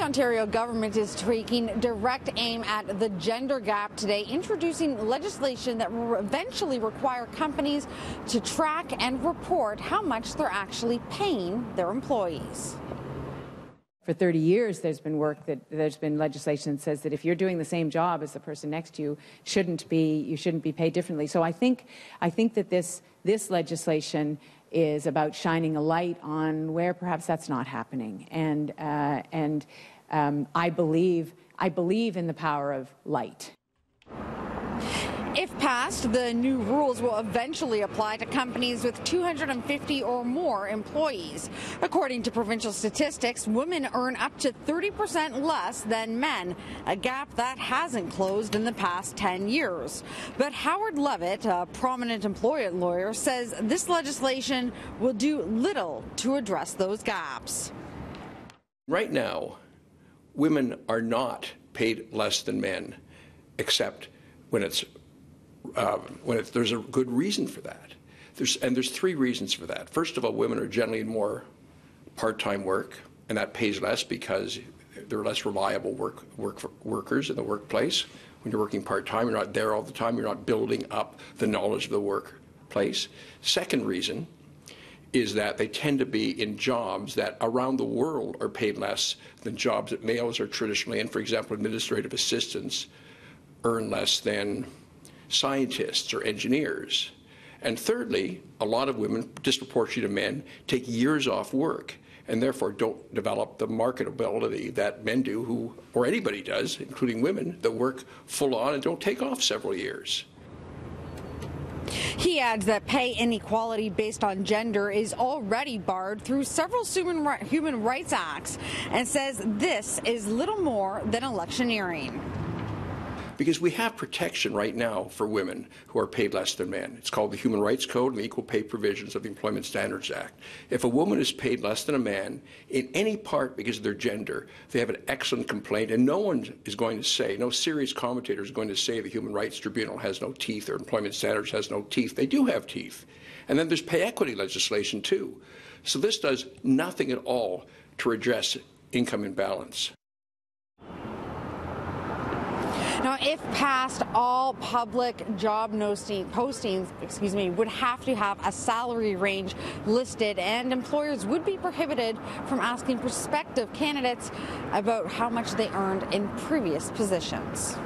Ontario government is taking direct aim at the gender gap today, introducing legislation that will eventually require companies to track and report how much they're actually paying their employees. For 30 years, there's been legislation that says that if you're doing the same job as the person next to you, you shouldn't be paid differently. So I think that this legislation is about shining a light on where perhaps that's not happening, and I believe in the power of light. If passed, the new rules will eventually apply to companies with 250 or more employees. According to provincial statistics, women earn up to 30% less than men, a gap that hasn't closed in the past 10 years. But Howard Levitt, a prominent employment lawyer, says this legislation will do little to address those gaps. Right now, women are not paid less than men, except when there's a good reason for that. There's three reasons for that. First of all, women are generally in more part-time work, and that pays less because they're less reliable workers in the workplace. When you're working part-time, you're not there all the time. You're not building up the knowledge of the workplace. Second reason is that they tend to be in jobs that around the world are paid less than jobs that males are traditionally in. For example, administrative assistants earn less than scientists or engineers. And thirdly, a lot of women, disproportionately to men, take years off work and therefore don't develop the marketability that men do, or anybody does, including women, that work full on and don't take off several years. He adds that pay inequality based on gender is already barred through several human rights acts, and says this is little more than electioneering. Because we have protection right now for women who are paid less than men. It's called the Human Rights Code and the Equal Pay Provisions of the Employment Standards Act. If a woman is paid less than a man in any part because of their gender, they have an excellent complaint, and no one is going to say, no serious commentator is going to say the Human Rights Tribunal has no teeth or Employment Standards has no teeth. They do have teeth. And then there's pay equity legislation too. So this does nothing at all to redress income imbalance. Now, if passed, all public job postings, would have to have a salary range listed, and employers would be prohibited from asking prospective candidates about how much they earned in previous positions.